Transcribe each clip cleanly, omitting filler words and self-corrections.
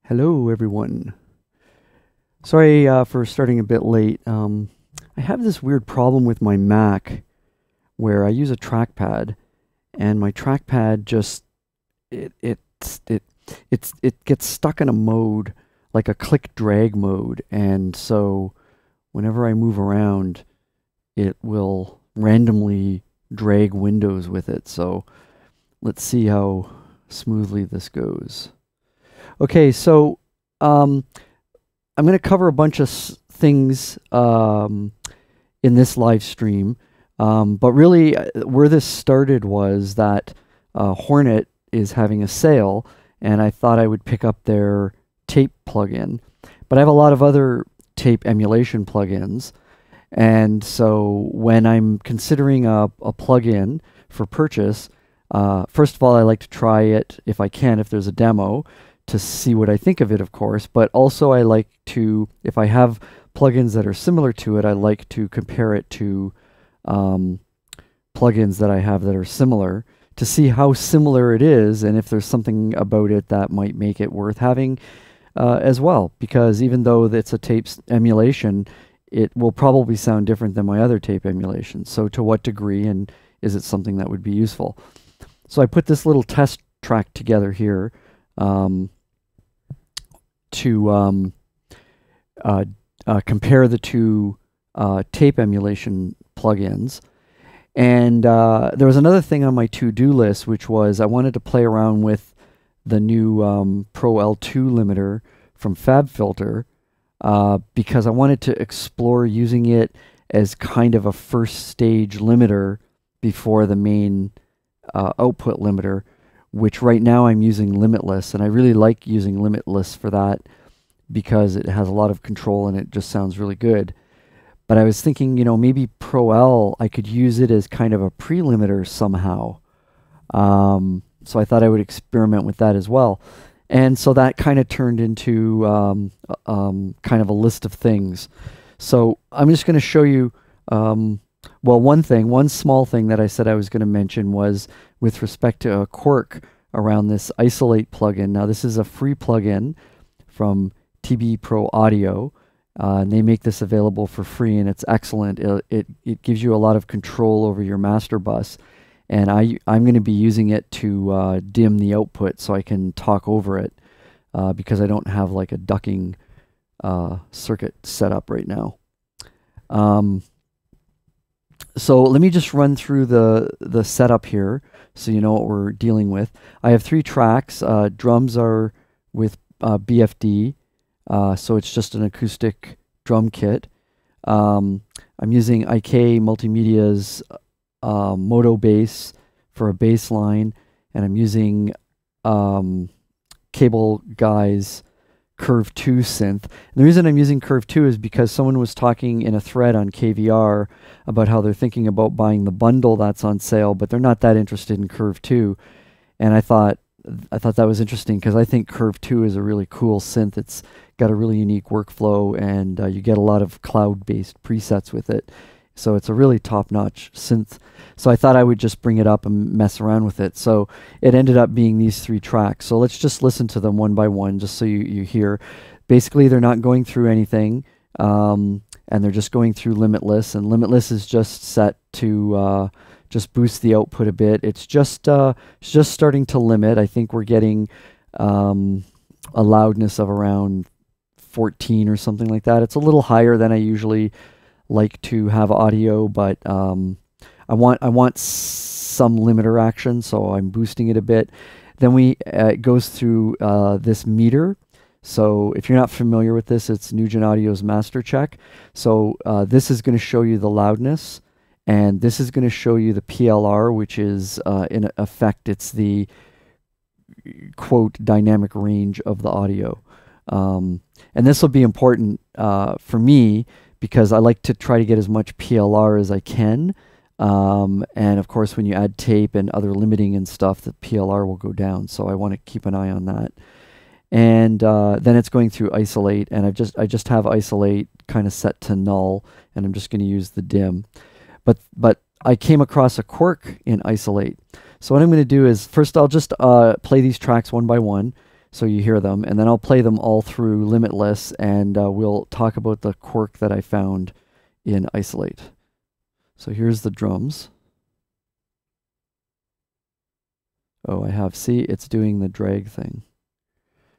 Hello, everyone. Sorry for starting a bit late. I have this weird problem with my Mac where I use a trackpad, and my trackpad just it it it gets stuck in a mode, like a click drag mode, and so whenever I move around, it will randomly drag windows with it. So let's see how smoothly this goes. Okay, so um, I'm going to cover a bunch of things in this live stream, but really where this started was that Hornet is having a sale, and I thought I would pick up their tape plugin. But I have a lot of other tape emulation plugins, and so when I'm considering a plugin for purchase, first of all, I like to try it if I can, if there's a demo, to see what I think of it, of course, but also I like to, if I have plugins that are similar to it, I like to compare it to plugins that I have that are similar to see how similar it is and if there's something about it that might make it worth having as well, because even though it's a tape emulation, it will probably sound different than my other tape emulation. So to what degree, and is it something that would be useful? So I put this little test track together here to compare the two tape emulation plugins. And there was another thing on my to-do list, which was I wanted to play around with the new Pro-L2 limiter from FabFilter because I wanted to explore using it as kind of a first stage limiter before the main output limiter, which right now I'm using limitless, and I really like using limitless for that because it has a lot of control and it just sounds really good. But I was thinking, you know, maybe Pro-L, I could use it as kind of a pre-limiter somehow. So I thought I would experiment with that as well. And so that kind of turned into kind of a list of things. So I'm just going to show you, well, one small thing that I said I was going to mention was with respect to a quirk around this ISOL8 plugin. Now, this is a free plugin from TBPro Audio, and they make this available for free, and it's excellent. It gives you a lot of control over your master bus, and I'm going to be using it to dim the output so I can talk over it because I don't have like a ducking circuit set up right now. So let me just run through the setup here so you know what we're dealing with. I have 3 tracks. Drums are with BFD, so it's just an acoustic drum kit. I'm using IK Multimedia's Moto Bass for a bass line, and I'm using Cable Guy's Curve 2 synth. And the reason I'm using Curve 2 is because someone was talking in a thread on KVR about how they're thinking about buying the bundle that's on sale, but they're not that interested in Curve 2. And I thought that was interesting because I think Curve 2 is a really cool synth. It's got a really unique workflow, and you get a lot of cloud-based presets with it. So it's a really top-notch synth. So I thought I would just bring it up and mess around with it. So it ended up being these 3 tracks. So let's just listen to them one by one just so you hear. Basically, they're not going through anything, and they're just going through limitless. And limitless is just set to just boost the output a bit. It's just starting to limit. I think we're getting a loudness of around 14 or something like that. It's a little higher than I usually like to have audio, but I want some limiter action, so I'm boosting it a bit. Then it goes through this meter. So if you're not familiar with this, it's Nugent Audio's Master Check. So this is going to show you the loudness, and this is going to show you the PLR, which is in effect, it's the quote dynamic range of the audio. And this will be important for me because I like to try to get as much PLR as I can. And of course, when you add tape and other limiting and stuff, the PLR will go down. So I want to keep an eye on that. And then it's going through ISOL8, and I just have ISOL8 kind of set to null, and I'm just going to use the dim. But I came across a quirk in ISOL8. So what I'm going to do is first I'll just play these tracks one by one. so you hear them, and then I'll play them all through Limitless, and we'll talk about the quirk that I found in ISOL8. So here's the drums. Oh, see, it's doing the drag thing.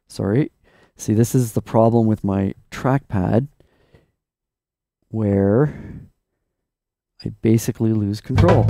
Sorry. See, this is the problem with my trackpad, where I basically lose control.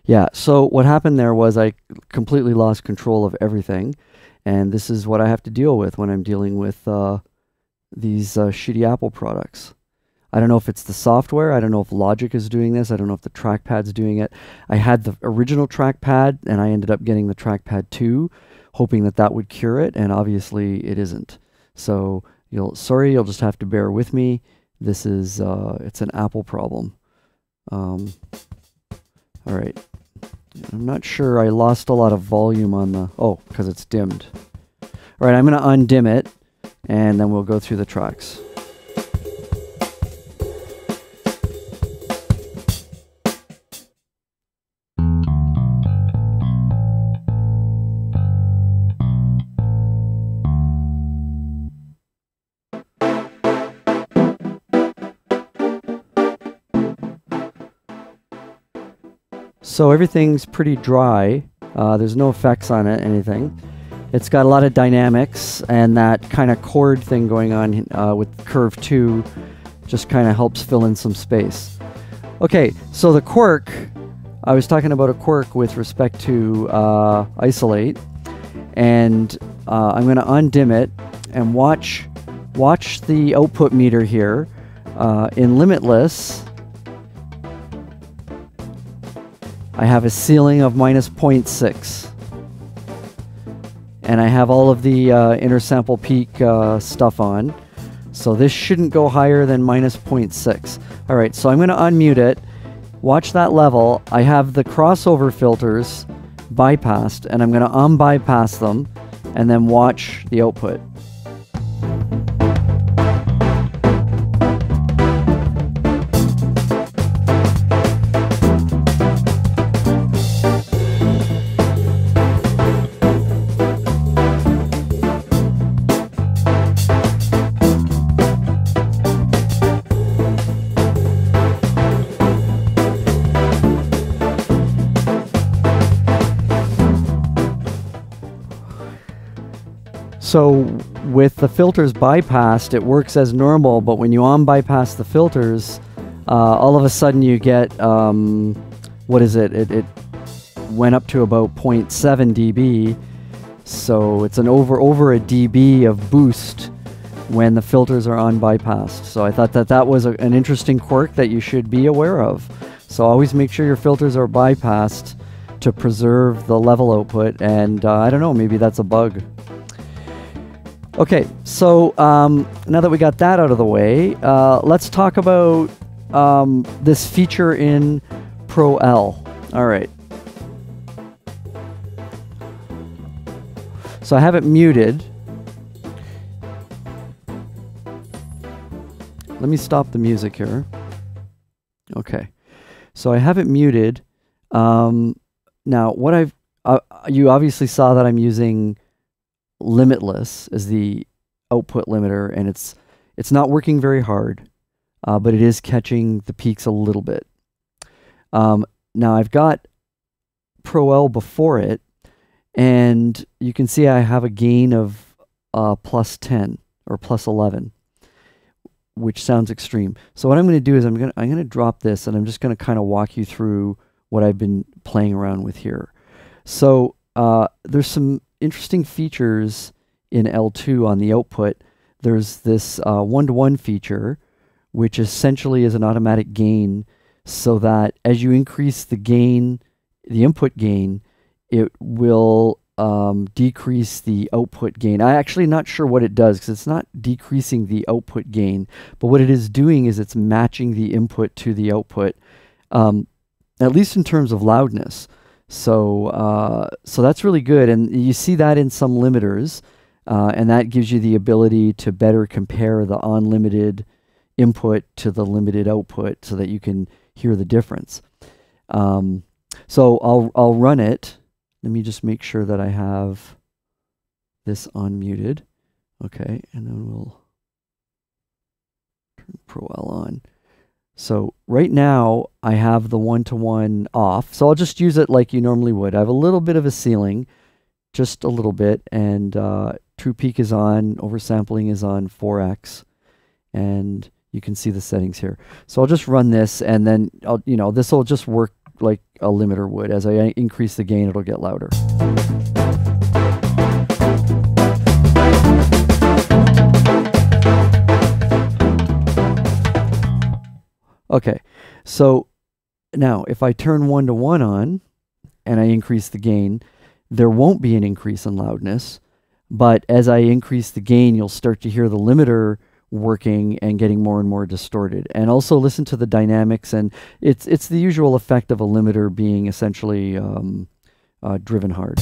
Yeah, so what happened there was I completely lost control of everything, and this is what I have to deal with when I'm dealing with these shitty Apple products. I don't know if it's the software, I don't know if Logic is doing this, I don't know if the trackpad's doing it. I had the original trackpad, and I ended up getting the trackpad 2, hoping that that would cure it, and obviously it isn't. So, sorry, you'll just have to bear with me. This is, it's an Apple problem. All right. I'm not sure. I lost a lot of volume on the... Oh, because it's dimmed. All right, I'm going to undim it, and then we'll go through the tracks. So everything's pretty dry. There's no effects on it, anything. It's got a lot of dynamics, and that kind of chord thing going on with Curve 2 just kind of helps fill in some space. Okay, so the quirk, I was talking about a quirk with respect to ISOL8, and I'm going to undim it and watch the output meter here in Limitless. I have a ceiling of -0.6, and I have all of the inner sample peak stuff on, so this shouldn't go higher than -0.6. All right, so I'm going to unmute it, watch that level. I have the crossover filters bypassed, and I'm going to unbypass them, and then watch the output. So with the filters bypassed, it works as normal, but when you unbypass the filters, all of a sudden you get, what is it? It went up to about 0.7 dB, so it's an over a dB of boost when the filters are unbypassed. So I thought that was an interesting quirk that you should be aware of. So always make sure your filters are bypassed to preserve the level output, and I don't know, maybe that's a bug. Okay, so now that we got that out of the way, let's talk about this feature in Pro-L. All right. So I have it muted. Let me stop the music here. Okay. So I have it muted. Now, what you obviously saw that I'm using Limitless as the output limiter, and it's not working very hard, but it is catching the peaks a little bit. Now I've got Pro-L before it, and you can see I have a gain of +10 or +11, which sounds extreme. So what I'm going to do is I'm going to drop this, and I'm just going to kind of walk you through what I've been playing around with here. So there's some interesting features in L2 on the output. There's this 1-to-1 feature, which essentially is an automatic gain. so that as you increase the gain, the input gain, it will decrease the output gain. I'm actually not sure what it does, because it's not decreasing the output gain, but what it is doing is it's matching the input to the output, at least in terms of loudness. So so that's really good, and you see that in some limiters, and that gives you the ability to better compare the unlimited input to the limited output, so that you can hear the difference. So I'll run it. Let me just make sure that I have this unmuted. Okay, and then we'll turn Pro-L on. So right now I have the one-to-one off, so I'll just use it like you normally would. I have a little bit of a ceiling, just a little bit, and true peak is on, oversampling is on 4x, and you can see the settings here. So I'll just run this, and then this will just work like a limiter would. As I increase the gain, it'll get louder. Okay, so now if I turn one-to-one on and I increase the gain, there won't be an increase in loudness, but as I increase the gain, you'll start to hear the limiter working and getting more and more distorted. And also listen to the dynamics, and it's the usual effect of a limiter being essentially driven hard.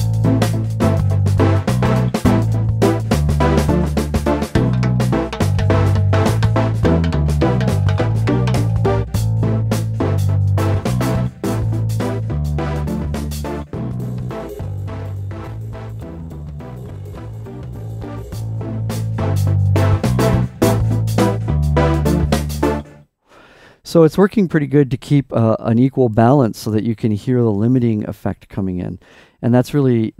So it's working pretty good to keep an equal balance so that you can hear the limiting effect coming in, and that's really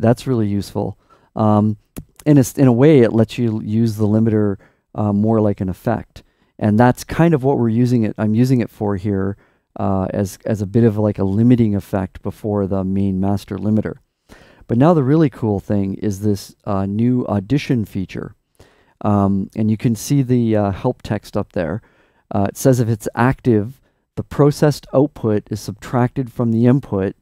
useful. In a way, it lets you use the limiter more like an effect, and that's kind of what we're using it. I'm using it for here as a bit of like a limiting effect before the main master limiter. But now the really cool thing is this new Audition feature, and you can see the help text up there. It says if it's active, the processed output is subtracted from the input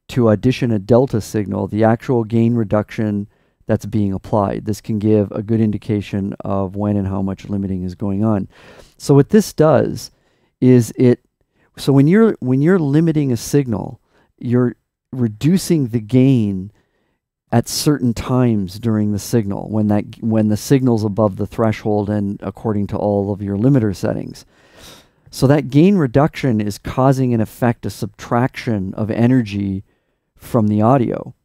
to audition a delta signal, the actual gain reduction that's being applied. This can give a good indication of when and how much limiting is going on. So what this does is so when you're limiting a signal, you're reducing the gain at certain times during the signal, when the signal's above the threshold and according to all of your limiter settings. So that gain reduction is causing, in effect, a subtraction of energy from the audio.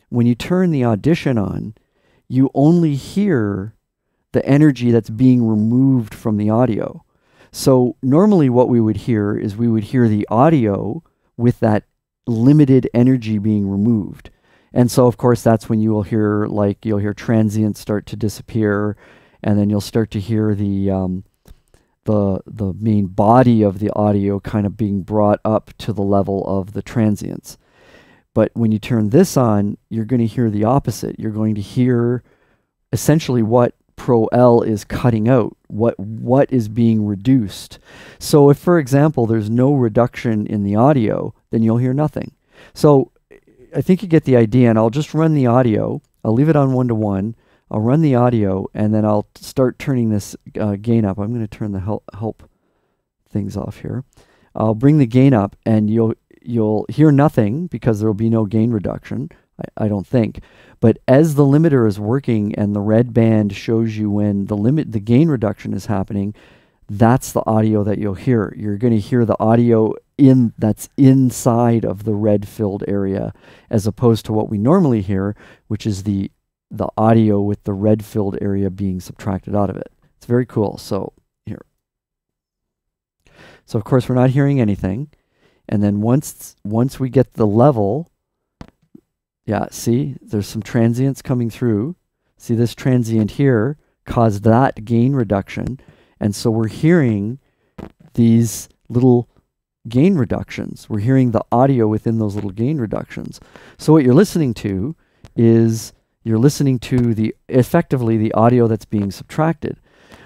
When you turn the Audition on, you only hear the energy that's being removed from the audio. So normally what we would hear is we would hear the audio with that limited energy being removed. And so, of course, that's when you will hear, you'll hear transients start to disappear, and then you'll start to hear the main body of the audio kind of being brought up to the level of the transients. But when you turn this on, you're going to hear the opposite. You're going to hear essentially what Pro-L is cutting out, what is being reduced. So if, for example, there's no reduction in the audio, then you'll hear nothing. So I think you get the idea, and I'll just run the audio. I'll leave it on one-to-one. I'll run the audio, and then I'll start turning this gain up. I'm going to turn the help things off here. I'll bring the gain up, and you'll hear nothing because there will be no gain reduction, I don't think. But as the limiter is working and the red band shows you when the gain reduction is happening, that's the audio that you'll hear. You're going to hear the audio that's inside of the red filled area, as opposed to what we normally hear, which is the audio with the red filled area being subtracted out of it. It's very cool. So here. So of course we're not hearing anything. And then once we get the level, yeah, see, there's some transients coming through. See, this transient here caused that gain reduction. And so we're hearing these little gain reductions. We're hearing the audio within those little gain reductions. So what you're listening to is you're listening to effectively the audio that's being subtracted.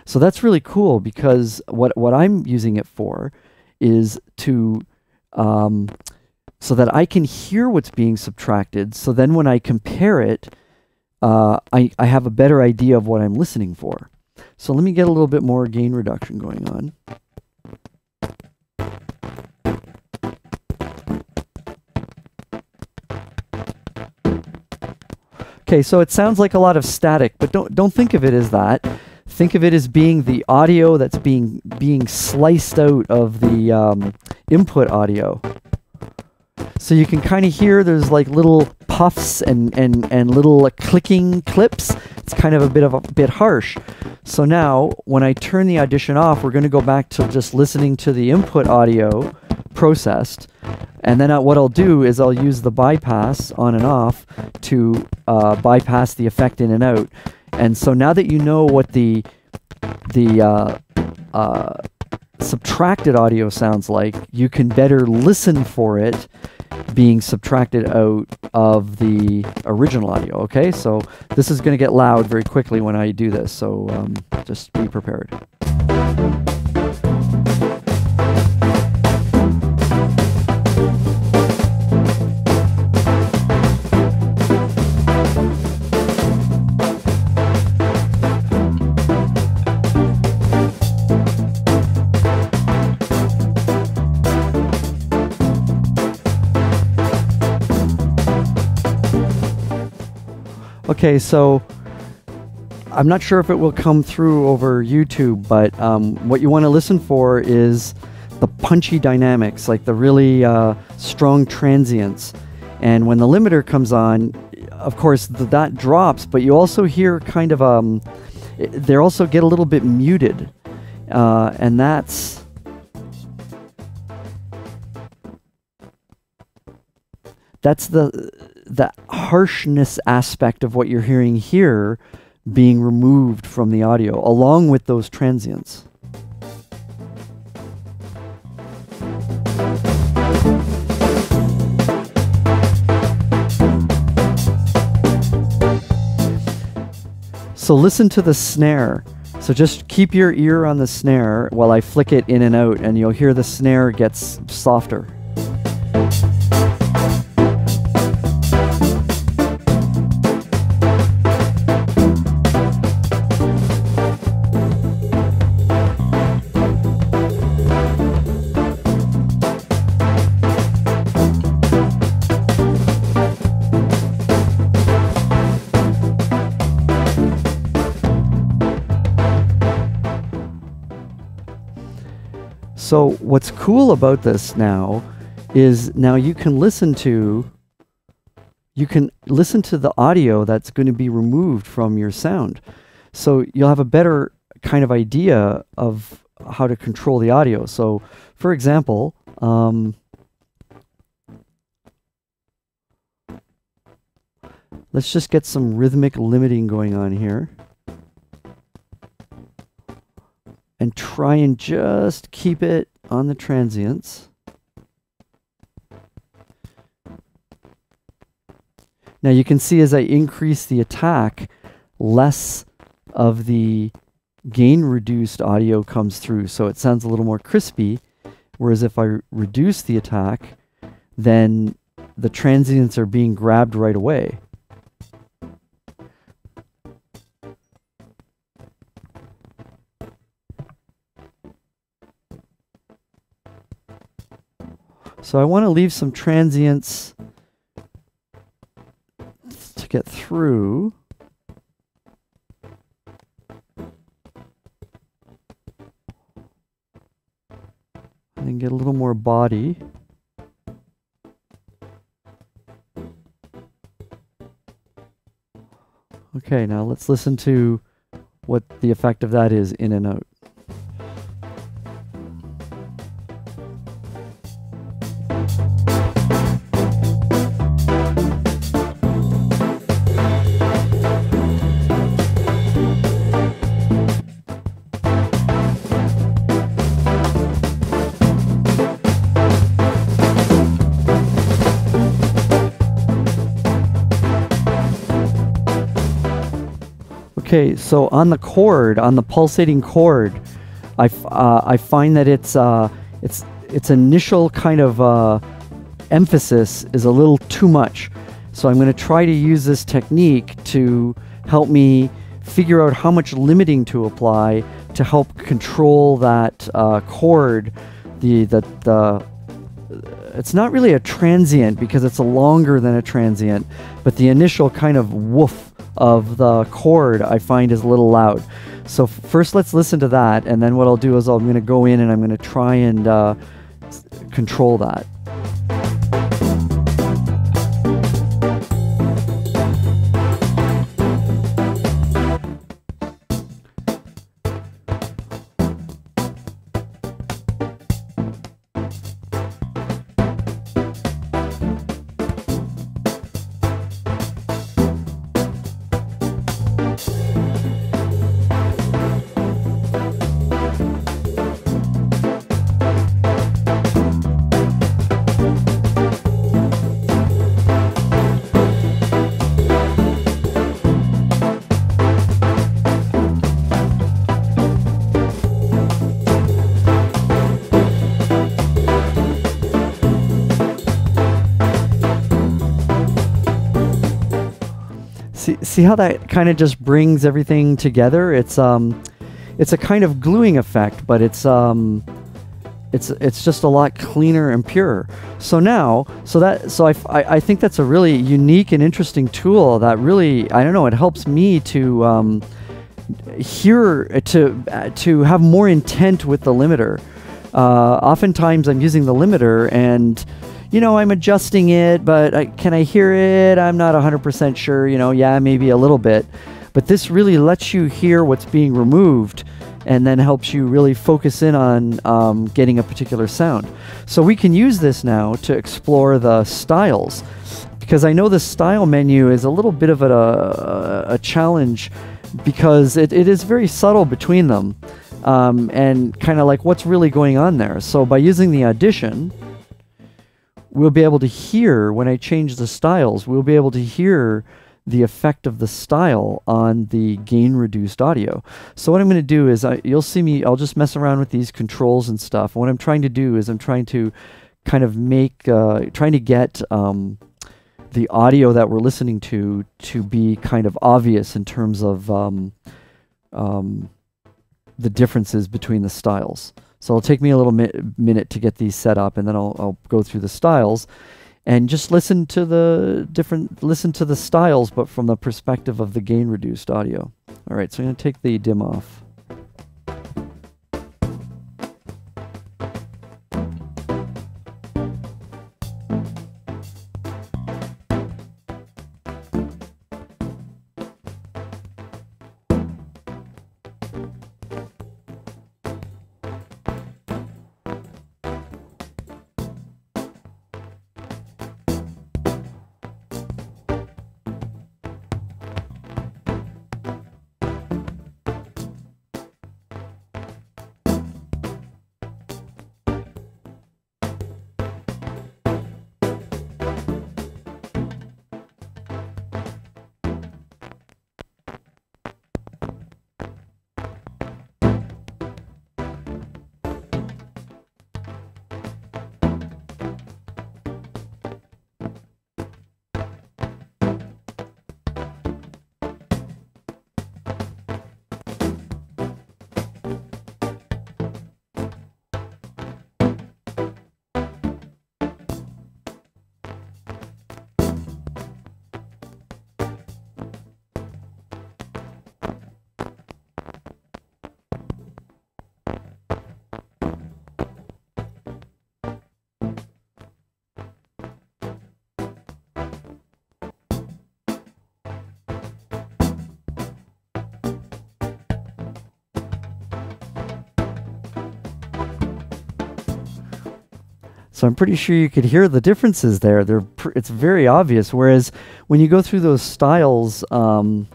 So that's really cool, because what I'm using it for is to so that I can hear what's being subtracted. So then when I compare it, I have a better idea of what I'm listening for. So let me get a little bit more gain reduction going on. Okay, so it sounds like a lot of static, but don't think of it as that. Think of it as being the audio that's being sliced out of the input audio. So you can kind of hear there's like little puffs and little clicking clips. It's kind of a bit harsh. So now when I turn the Audition off, we're going to go back to just listening to the input audio processed. And then what I'll do is I'll use the bypass on and off to bypass the effect in and out. And so now that you know what the subtracted audio sounds like, you can better listen for it being subtracted out of the original audio. Okay, so this is going to get loud very quickly when I do this, so just be prepared. Okay, so I'm not sure if it will come through over YouTube, but what you want to listen for is the punchy dynamics, like the really strong transients. And when the limiter comes on, of course, that drops, but you also hear kind of, they also get a little bit muted. And that's the harshness aspect of what you're hearing here being removed from the audio, along with those transients. So listen to the snare. So just keep your ear on the snare while I flick it in and out, and you'll hear the snare gets softer. So what's cool about this now is now you can listen to the audio that's going to be removed from your sound. So you'll have a better kind of idea of how to control the audio. So for example, let's just get some rhythmic limiting going on here. And try and just keep it on the transients. Now you can see as I increase the attack, less of the gain reduced audio comes through. So it sounds a little more crispy. Whereas if I reduce the attack, then the transients are being grabbed right away. So I want to leave some transients to get through. And then get a little more body. Okay, now let's listen to what the effect of that is in and out. Okay, so on the chord, on the pulsating chord, I find that its initial kind of emphasis is a little too much. So I'm going to try to use this technique to help me figure out how much limiting to apply to help control that chord. It's not really a transient because it's longer than a transient, but the initial kind of woof of the chord I find is a little loud. So first let's listen to that, and then what I'll do is I'm going to go in and I'm going to try and control that. See how that kind of just brings everything together? It's a kind of gluing effect, but it's just a lot cleaner and purer. So now, I think that's a really unique and interesting tool that really, I don't know, it helps me to to have more intent with the limiter. Oftentimes I'm using the limiter and, you know, I'm adjusting it, but can I hear it? I'm not 100% sure, you know, yeah, maybe a little bit. But this really lets you hear what's being removed and then helps you really focus in on getting a particular sound. So we can use this now to explore the styles, because I know the style menu is a little bit of a challenge because it is very subtle between them and kind of like what's really going on there. So by using the Audition, we'll be able to hear, when I change the styles, we'll be able to hear the effect of the style on the gain reduced audio. So what I'm going to do is, you'll see me, I'll just mess around with these controls and stuff. What I'm trying to do is I'm trying to kind of make, trying to get the audio that we're listening to be kind of obvious in terms of the differences between the styles. So it'll take me a little minute to get these set up, and then I'll go through the styles and just listen to the styles, but from the perspective of the gain reduced audio. All right, so I'm going to take the dim off. So I'm pretty sure you could hear the differences there. It's very obvious. Whereas when you go through those styles in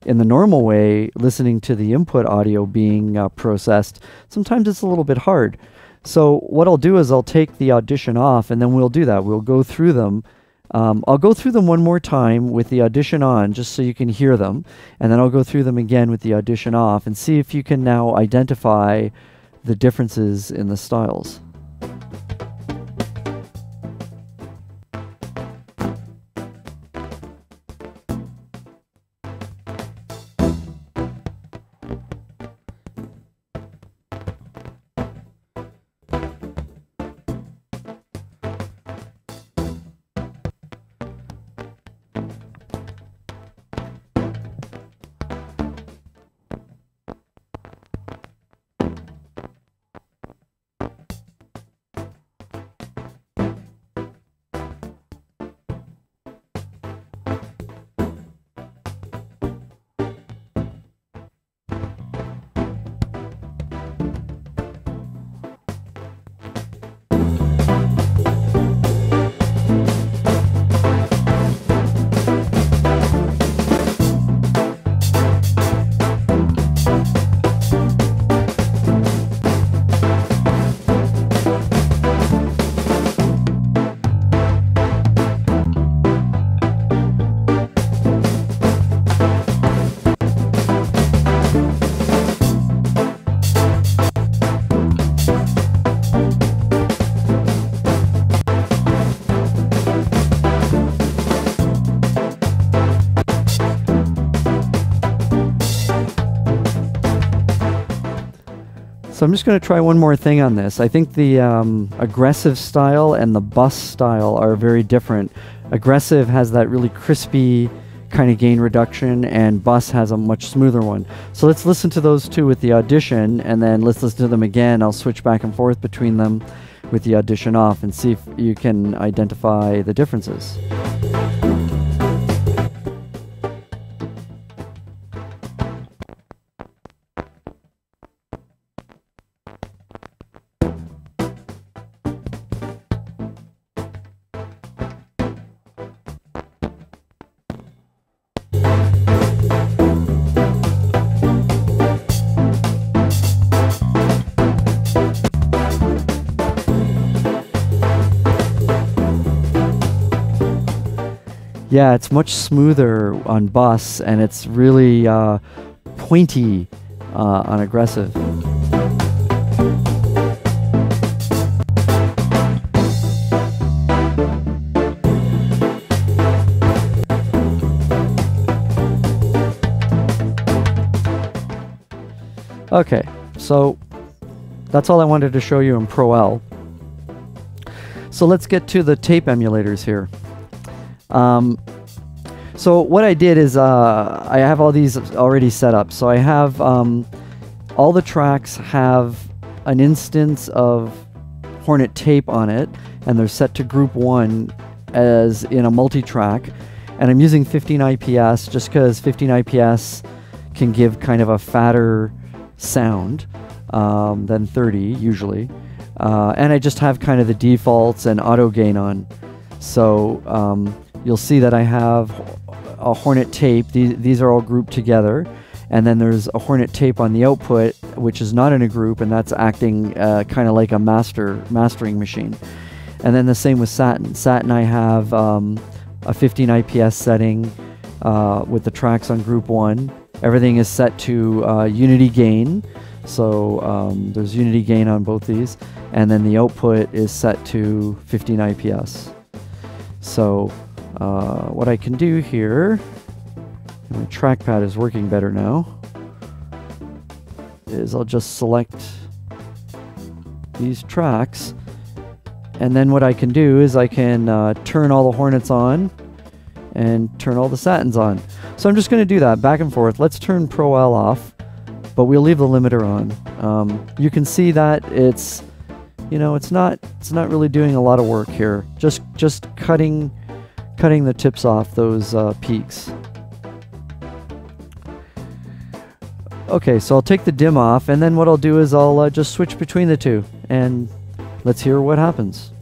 the normal way, listening to the input audio being processed, sometimes it's a little bit hard. So what I'll do is I'll take the Audition off, and then we'll do that. We'll go through them. I'll go through them one more time with the Audition on, just so you can hear them. And then I'll go through them again with the Audition off and see if you can now identify the differences in the styles. So I'm just going to try one more thing on this. I think the aggressive style and the bus style are very different. Aggressive has that really crispy kind of gain reduction, and bus has a much smoother one. So let's listen to those two with the Audition, and then let's listen to them again. I'll switch back and forth between them with the Audition off and see if you can identify the differences. Yeah, it's much smoother on bus, and it's really pointy on aggressive. Okay, so that's all I wanted to show you in Pro-L. So let's get to the tape emulators here. So what I did is I have all these already set up. So I have all the tracks have an instance of Hornet Tape on it, and they're set to group 1 as in a multi-track. And I'm using 15 IPS just because 15 IPS can give kind of a fatter sound than 30 usually. And I just have kind of the defaults and auto gain on. So you'll see that I have a Hornet Tape. These are all grouped together, and then there's a Hornet Tape on the output, which is not in a group, and that's acting kind of like a mastering machine. And then the same with Satin. Satin, I have a 15 IPS setting with the tracks on group 1. Everything is set to unity gain, so there's unity gain on both these, and then the output is set to 15 IPS. So what I can do here, my trackpad is working better now, is I'll just select these tracks, and then what I can do is I can turn all the Hornets on and turn all the Satins on. So I'm just going to do that back and forth. Let's turn Pro-L off, but we'll leave the limiter on. You can see that it's, you know, it's not really doing a lot of work here. Just cutting the tips off those peaks. Okay, so I'll take the dim off, and then what I'll do is I'll just switch between the two, and let's hear what happens.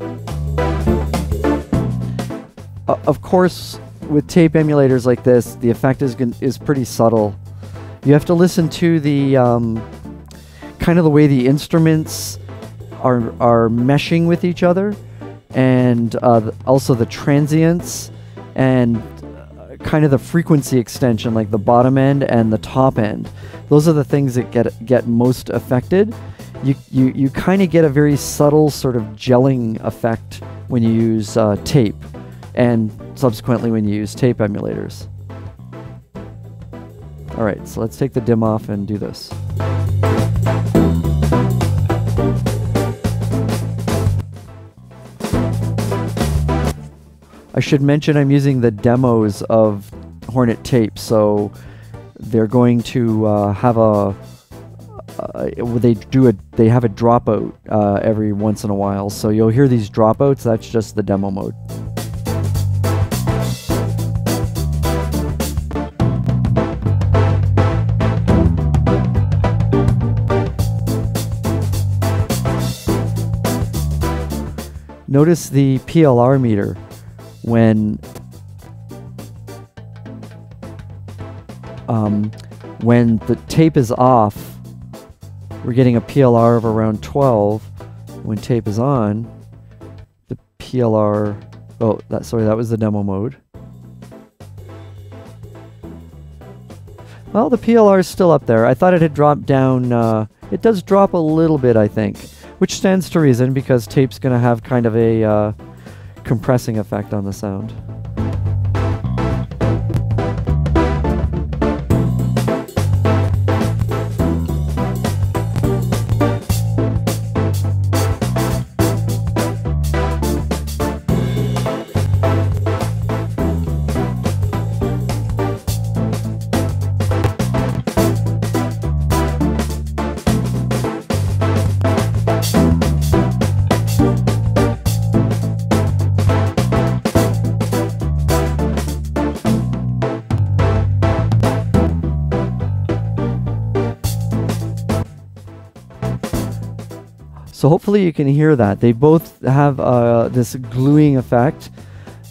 Of course, with tape emulators like this, the effect is pretty subtle. You have to listen to the kind of the way the instruments are meshing with each other, and also the transients and kind of the frequency extension, like the bottom end and the top end. Those are the things that get most affected. You kind of get a very subtle sort of gelling effect when you use tape, and subsequently when you use tape emulators. Alright, so let's take the dim off and do this. I should mention I'm using the demos of Hornet Tape, so they're going to have they have a dropout every once in a while, so you'll hear these dropouts. That's just the demo mode. Notice the PLR meter. When the tape is off, we're getting a PLR of around 12. When tape is on, the PLR... Oh, sorry, that was the demo mode. Well, the PLR is still up there. I thought it had dropped down. It does drop a little bit, I think, which stands to reason because tape's going to have kind of a compressing effect on the sound. So hopefully you can hear that. They both have this gluing effect,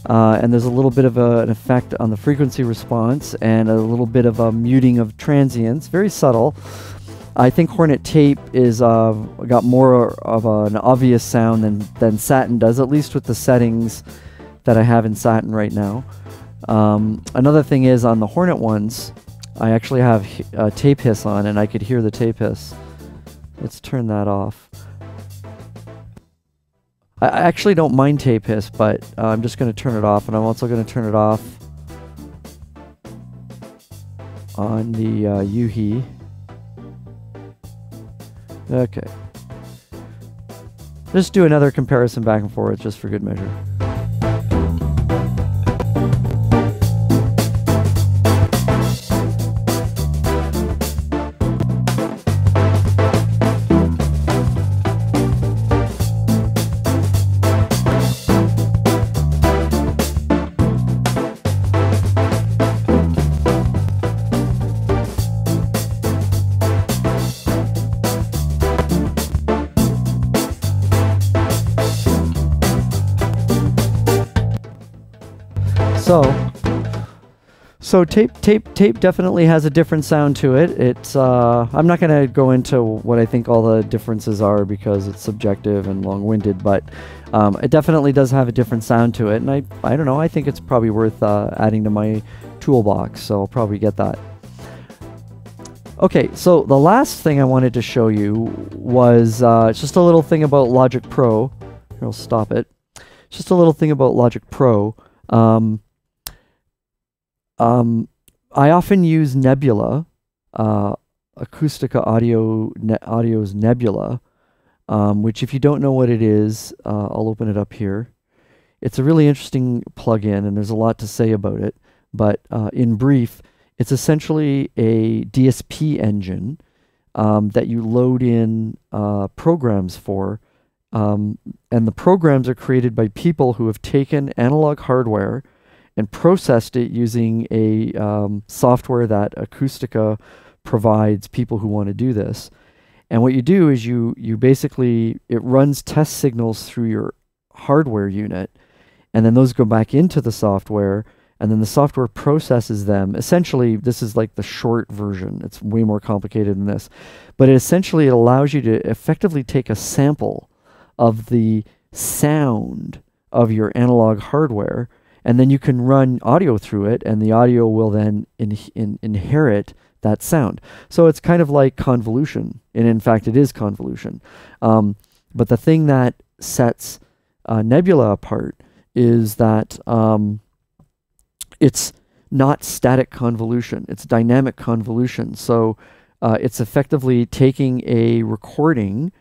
and there's a little bit of an effect on the frequency response and a little bit of a muting of transients, very subtle. I think Hornet Tape is got more of an obvious sound than Satin does, at least with the settings that I have in Satin right now. Another thing is on the Hornet ones, I actually have tape hiss on, and I could hear the tape hiss. Let's turn that off. I actually don't mind tape hiss, but I'm just going to turn it off, and I'm also going to turn it off on the UHI. Okay. Just do another comparison back and forth just for good measure. So tape definitely has a different sound to it. It's I'm not going to go into what I think all the differences are because it's subjective and long-winded, but it definitely does have a different sound to it, and I don't know, I think it's probably worth adding to my toolbox, so I'll probably get that. Okay, so the last thing I wanted to show you was just a little thing about Logic Pro. Here, I'll stop it. Just a little thing about Logic Pro. I often use Nebula, Acoustica Audio's Nebula, which if you don't know what it is, I'll open it up here. It's a really interesting plugin, and there's a lot to say about it, but in brief, it's essentially a DSP engine that you load in programs for, and the programs are created by people who have taken analog hardware and processed it using a software that Acoustica provides people who want to do this. And what you do is you basically, it runs test signals through your hardware unit, and then those go back into the software, and then the software processes them. Essentially, this is like the short version. It's way more complicated than this. But essentially, it allows you to effectively take a sample of the sound of your analog hardware, and then you can run audio through it, and the audio will then inherit that sound. So it's kind of like convolution, and in fact it is convolution. But the thing that sets Nebula apart is that it's not static convolution, it's dynamic convolution. So it's effectively taking a recording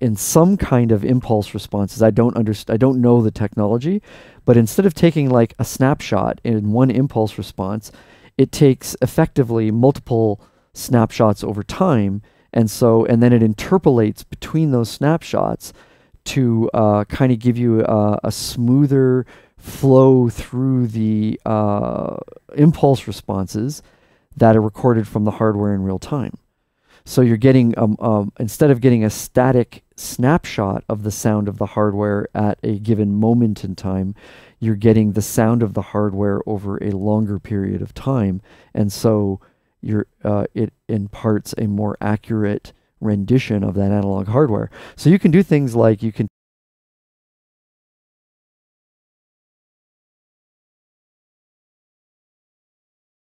in some kind of impulse responses. I don't know the technology, but instead of taking like a snapshot in one impulse response, it takes effectively multiple snapshots over time, and then it interpolates between those snapshots to kind of give you a smoother flow through the impulse responses that are recorded from the hardware in real time. So you're getting, instead of getting a static snapshot of the sound of the hardware at a given moment in time, you're getting the sound of the hardware over a longer period of time. And so it imparts a more accurate rendition of that analog hardware. So you can do things like you can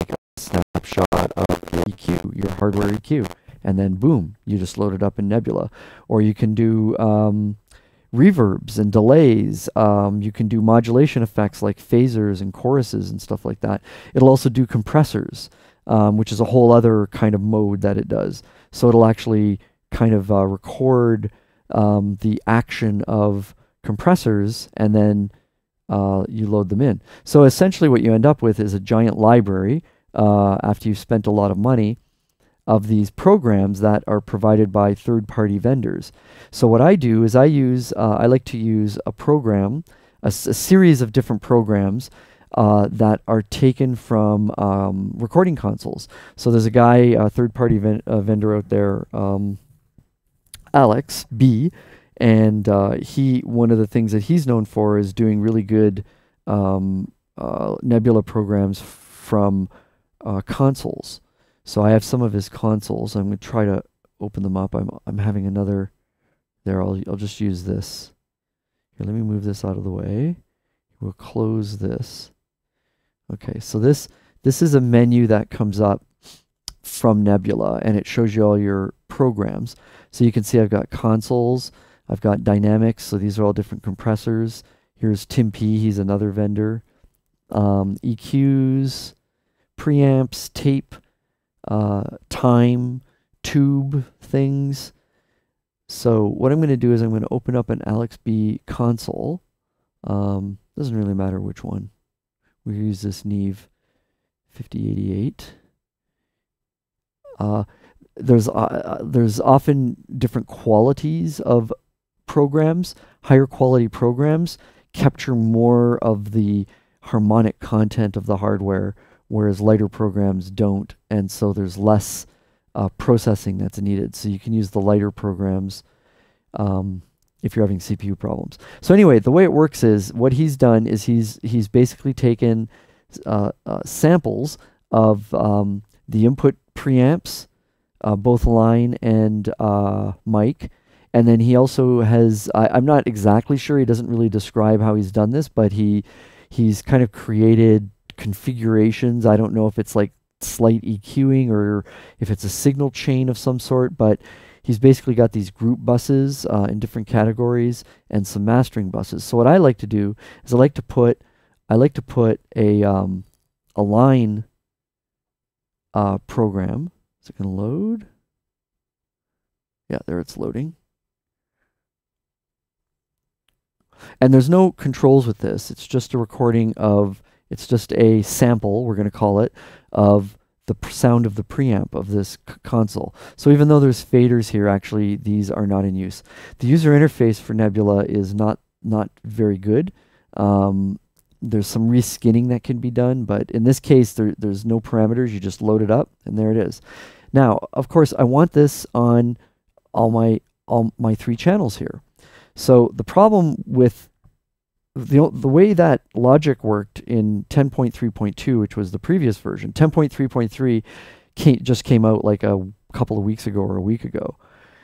take a snapshot of your EQ, your hardware EQ, and then boom, you just load it up in Nebula. Or you can do reverbs and delays. You can do modulation effects like phasers and choruses and stuff like that. It'll also do compressors, which is a whole other kind of mode that it does. So it'll actually kind of record the action of compressors, and then you load them in. So essentially what you end up with is a giant library after you've spent a lot of money of these programs that are provided by third-party vendors. So what I do is I like to use a program, a series of different programs that are taken from recording consoles. So there's a guy, a third-party vendor out there, Alex B, and one of the things that he's known for is doing really good Nebula programs from consoles. So I have some of his consoles. I'm going to try to open them up. I'm having another there. I'll just use this. Here, let me move this out of the way. We'll close this. Okay, so this is a menu that comes up from Nebula, and it shows you all your programs. So you can see I've got consoles, I've got dynamics, so these are all different compressors. Here's Tim P, he's another vendor. EQs, preamps, tape, time, tube things. So what I'm going to do is I'm going to open up an Alex B console. Doesn't really matter which one. We use this Neve 5088. There's often different qualities of programs. Higher quality programs capture more of the harmonic content of the hardware, whereas lighter programs don't, and so there's less processing that's needed. So you can use the lighter programs if you're having CPU problems. So anyway, the way it works is what he's done is he's basically taken samples of the input preamps, both line and mic, and then he also has, I'm not exactly sure, he doesn't really describe how he's done this, but he's kind of created configurations. I don't know if it's like slight EQing or if it's a signal chain of some sort, but he's basically got these group buses in different categories and some mastering buses. So what I like to do is I like to put a line program. Is it going to load? Yeah, there it's loading. And there's no controls with this. It's just a recording of, it's just a sample, we're going to call it, of the sound of the preamp of this console. So even though there's faders here, actually these are not in use. The user interface for Nebula is not very good. There's some reskinning that can be done, but in this case there's no parameters. You just load it up and there it is. Now, of course, I want this on all my 3 channels here. So the problem with the way that logic worked in 10.3.2, which was the previous version, 10.3.3 just came out like a couple of weeks ago or a week ago.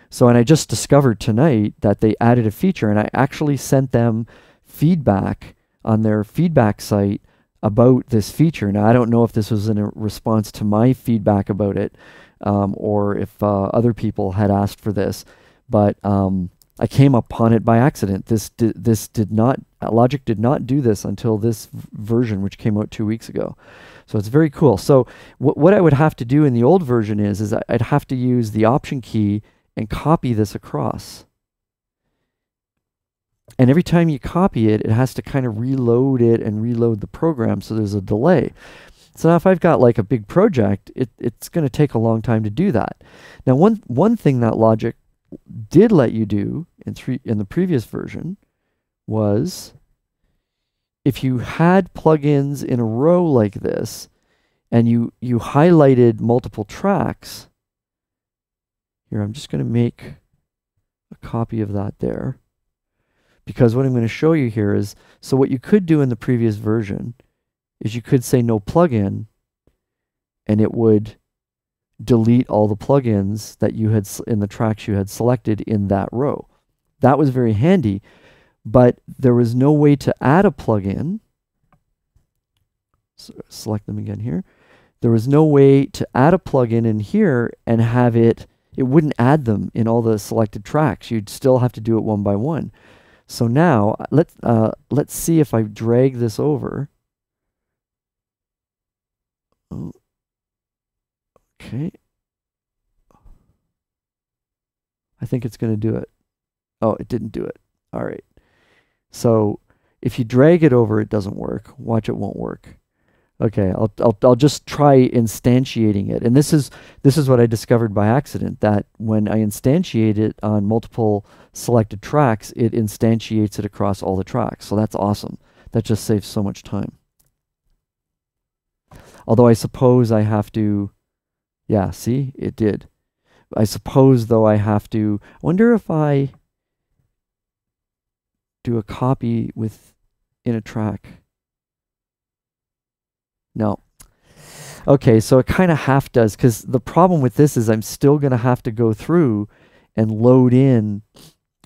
So, and I just discovered tonight that they added a feature, and I actually sent them feedback on their feedback site about this feature. Now, I don't know if this was in a response to my feedback about it, or if other people had asked for this, but I came upon it by accident. Logic did not do this until this version, which came out 2 weeks ago. So it's very cool. So what I would have to do in the old version is I'd have to use the Option key and copy this across. And every time you copy it, it has to kind of reload it and reload the program, so there's a delay. So now if I've got like a big project, it's going to take a long time to do that. Now one thing that Logic did let you do in the previous version was if you had plugins in a row like this and you highlighted multiple tracks. Here, I'm just going to make a copy of that there, because what I'm going to show you here is, so what you could do in the previous version is you could say no plugin, and it would delete all the plugins that you had in the tracks you had selected in that row. That was very handy, but there was no way to add a plugin. So select them again here. There was no way to add a plugin in here and have it wouldn't add them in all the selected tracks. You'd still have to do it one by one. So now let's see if I drag this over. Oh. Okay. I think it's going to do it. Oh, it didn't do it. All right. So if you drag it over, it doesn't work. Watch, it won't work. Okay, I'll just try instantiating it. And this is what I discovered by accident, that when I instantiate it on multiple selected tracks, it instantiates it across all the tracks. So that's awesome. That just saves so much time. Although I suppose I have to, yeah, see, it did. I suppose, though, I have to... I wonder if I do a copy in a track. No. Okay, so it kind of half does, because the problem with this is I'm still going to have to go through and load in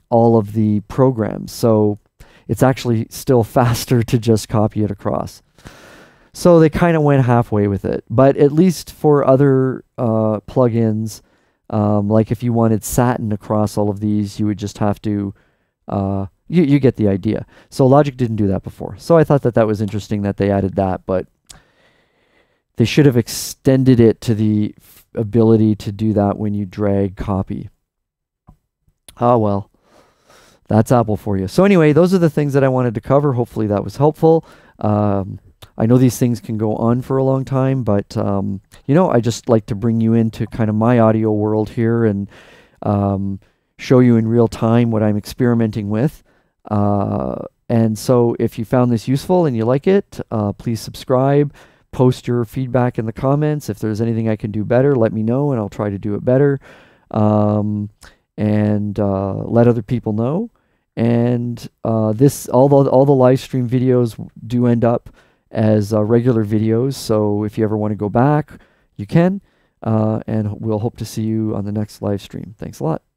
all of the programs. So it's actually still faster to just copy it across. So they kind of went halfway with it. But at least for other plugins, like if you wanted Satin across all of these, you would just have to... you get the idea. So Logic didn't do that before. So I thought that that was interesting that they added that, but they should have extended it to the ability to do that when you drag copy. Oh well, that's Apple for you. So anyway, those are the things that I wanted to cover. Hopefully that was helpful. I know these things can go on for a long time, but you know, I just like to bring you into kind of my audio world here and show you in real time what I'm experimenting with. And so if you found this useful and you like it, please subscribe. Post your feedback in the comments. If there's anything I can do better, let me know and I'll try to do it better. And let other people know. And all the live stream videos do end up as regular videos. So if you ever want to go back, you can. And we'll hope to see you on the next live stream. Thanks a lot.